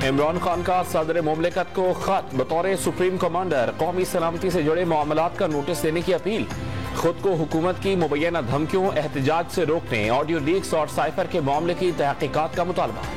عمران خان کا صدر مملکت کو خط، بطور سپریم کمانڈر قومی سلامتی سے جڑے معاملات کا نوٹس دینے کی اپیل، خود کو حکومت کی مبینہ دھمکیوں احتجاج سے روکنے، آڈیو لیکس اور سائفر کے معاملے کی تحقیقات کا مطالبہ۔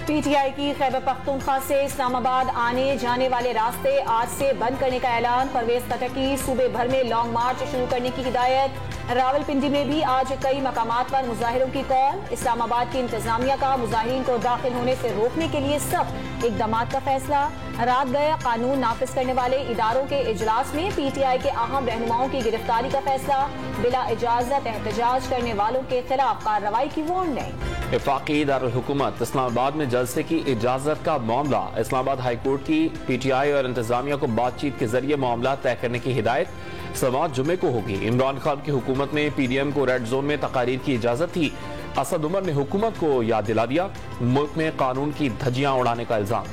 پی ٹی آئی کی خیبر پختونخوا سے اسلام آباد آنے جانے والے راستے آج سے بند کرنے کا اعلان، پرویز خٹک کی صوبے بھر میں لانگ مارچ شروع کرنے کی ہدایت۔ راولپنڈی میں بھی آج کئی مقامات پر مظاہروں کی کال، اسلام آباد کی انتظامیہ کا مظاہرین کو داخل ہونے سے روکنے کے لیے سخت اقدامات کا فیصلہ۔ رات گئے قانون نافذ کرنے والے اداروں کے اجلاس میں پی ٹی آئی کے اہم رہنماؤں کی گرفتاری کا فیصلہ، بلا اجازت احتجاج کرنے والوں کے خلاف کارروائی کی وارننگ۔ وفاقی دارالحکومت اسلام آباد میں جلسے کی اجازت کا معاملہ، اسلام آباد ہائی کورٹ کی پی ٹی آئی اور انتظامیہ کو بات چیت کے ذریعے معاملات طے کرنے کی ہدایت، سماعت جمعے کو ہوگی۔ عمران خان کی حکومت میں پی ڈی ایم کو ریڈ زون میں تقاریر کی اجازت تھی، اسد عمر نے حکومت کو یاد دلا دیا، ملک میں قانون کی دھجیاں اڑانے کا الزام۔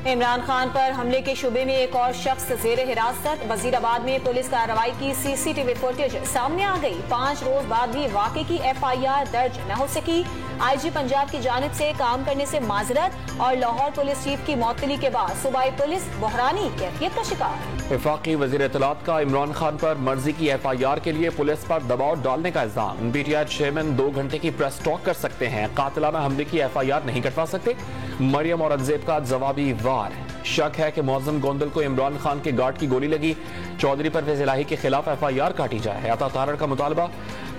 عمران خان پر حملے کے شبے میں ایک اور شخص زیر حراست، وزیر آباد میں پولیس کارروائی کی سی سی ٹی وی فوٹیج سامنے آ گئی، 5 روز بعد بھی واقعے کی ایف آئی آر درج نہ ہو سکی۔ آئی جی پنجاب کی جانب سے کام کرنے سے معذرت اور لاہور پولیس چیف کی معطلی کے بعد صوبائی پولیس بحرانی کیفیت کا شکار۔ وفاقی وزیر اطلاعات کا عمران خان پر مرضی کی ایف آئی آر کے لیے پولیس پر دباؤ ڈالنے کا الزام، پی ٹی آئی چیئرمین 2 گھنٹے کی پریس ٹاک کر سکتے ہیں، قاتلانہ حملے کی ایف آئی آر نہیں کٹوا سکتے۔ مریم اورنگزیب کا جوابی وار، شک ہے کہ معظم گوندل کو عمران خان کے گارڈ کی گولی لگی، چودھری پرویز الہی کے خلاف ایف آئی آر کاٹی جائے۔ عطا تارڑ کا مطالبہ،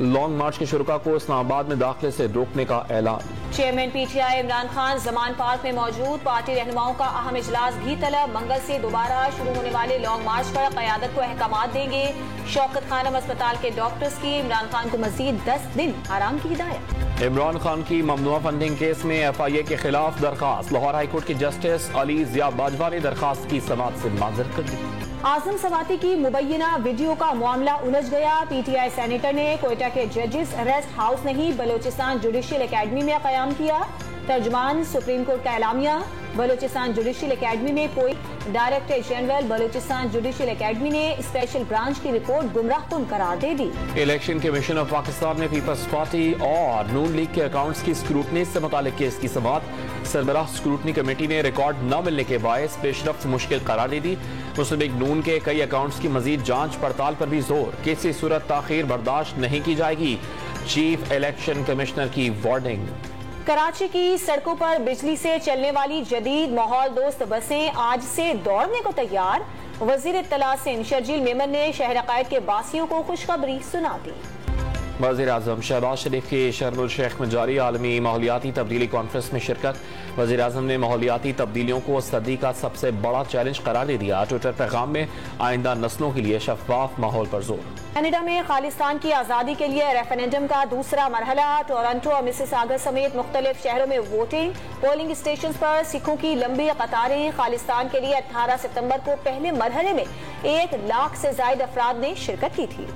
لانگ مارچ کے شرکاء کو اسلام آباد میں داخلے سے روکنے کا اعلان۔ Chairman P T I Imran Khan Zaman park میں موجود، پارٹی رہنماؤں کا اہم اجلاس بھی طلب، منگل سے دوبارہ شروع ہونے والے لانگ مارچ پر قیادت کو احکامات دیں گے۔ شوکت خانم اسپتال کے ڈاکٹرز کی عمران خان کو مزید 10 دن آرام کی ہدایت۔ عمران خان کی ممنوعہ فنڈنگ کیس میں ایف آئی اے کے خلاف درخواست، لاہور ہائی کورٹ کے جسٹس علی ضیاء باجوہ نے درخواست کی سماعت سے معذرت کر دی۔ اعظم سواتی کی مبینہ ویڈیو کا معاملہ الجھ گیا، پی ٹی آئی سینیٹر نے کوئٹہ کے ججز ریسٹ ہاؤس نہیں بلوچستان جوڈیشل اکیڈمی میں قیام کیا۔ ترجمان سپریم کورٹ کا اعلامیہ، بلوچستان جوڈیشل اکیڈمی میں کوئی، director general Balochistan judicial academy نے اسپیشل برانچ کی رپورٹ گمراہ کن قرار دے دی۔ الیکشن کمیشن آف پاکستان نے پیپلز پارٹی اور نون لیگ کے اکاؤنٹس کی اسکروٹنی سے متعلق کیس کی سماعت، سربراہ اسکروٹنی کمیٹی نے ریکارڈ نہ ملنے کے باعث پیش رفت مشکل قرار دے دی۔ مسلم لیگ نون کے کئی اکاؤنٹس کی مزید جانچ پڑتال پر بھی زور، کسی صورت تاخیر برداشت نہیں کی جائے گی، چیف الیکشن کمشنر کی وارننگ۔ کراچی کی سڑکوں پر بجلی سے چلنے والی جدید ماحول دوست بسیں آج سے دوڑنے کو تیار، وزیر اطلاع شرجیل میمن نے شہر عقائد کے باسیوں کو خوشخبری سنا دی۔ وزیر اعظم شہباز شریف کی شرم الشیخ میں جاری عالمی ماحولیاتی تبدیلی کانفرنس میں شرکت، وزیر اعظم نے ماحولیاتی تبدیلیوں کو صدی کا سب سے بڑا چیلنج قرار دے دیا، ٹویٹر پیغام میں آئندہ نسلوں کے لیے شفاف ماحول پر زور۔ کینیڈا میں خالستان کی آزادی کے لیے ریفرینڈم کا دوسرا مرحلہ، ٹورنٹو اور مسیساگا سمیت مختلف شہروں میں ووٹنگ، پولنگ اسٹیشنز پر سکھوں کی لمبی قطاریں، خالستان کے لیے 18 ستمبر کو پہلے مرحلے میں 1 لاکھ سے زائد افراد نے شرکت کی تھی۔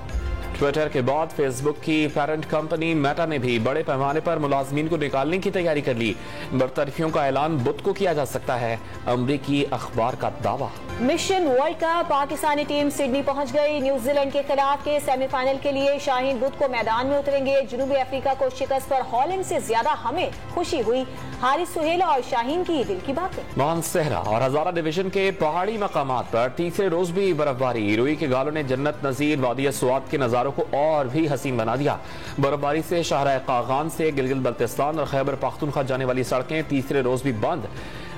ٹویٹر کے بعد فیس بک کی پیرنٹ کمپنی میٹا نے بھی بڑے پیمانے پر ملازمین کو نکالنے کی تیاری کر لی، برطرفیوں کا اعلان بدھ کو کیا جا سکتا ہے، امریکی اخبار کا دعویٰ۔ Mission world cup, Pakistani team Sydney پہنچ گئی، نیوزی لینڈ کے خلاف کے سیمی فائنل کے لیے شاہین بدھ کو میدان میں اتریں گے۔ جنوبی افریقہ کو شکست پر ہالینڈ سے زیادہ ہمیں خوشی ہوئی، حارث سہیل اور شاہین کی دل کی باتیں۔ مان صحرا اور ہزارہ ڈویژن کے پہاڑی مقامات پر تیسرے روز بھی برف باری، روئی کے گالوں نے جنت نظیر وادی سوات کے نظاروں کو اور بھی حسین بنا دیا۔ برف باری سے شاہراہ قاغان سے گلگت بلتستان اور خیبر پختونخوا جانے والی سڑکیں تیسرے روز بھی بند۔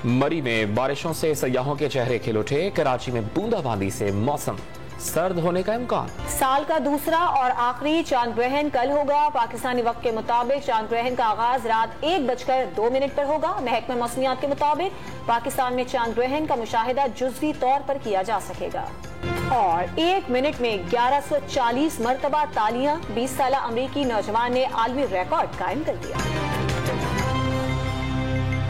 مری میں بارشوں سے سیاحوں کے چہرے کھل اٹھے، کراچی میں بوندا باندی سے موسم سرد ہونے کا امکان۔ سال کا دوسرا اور آخری چاند گرہن کل ہوگا، پاکستانی وقت کے مطابق چاند گرہن کا آغاز رات 1:02 پر ہوگا۔ محکمہ موسمیات کے مطابق پاکستان میں چاند گرہن کا مشاہدہ جزوی طور پر کیا جا سکے گا۔ اور 1 منٹ میں 1140 مرتبہ تالیاں، 20 سالہ امریکی نوجوان نے عالمی ریکارڈ قائم کر دیا۔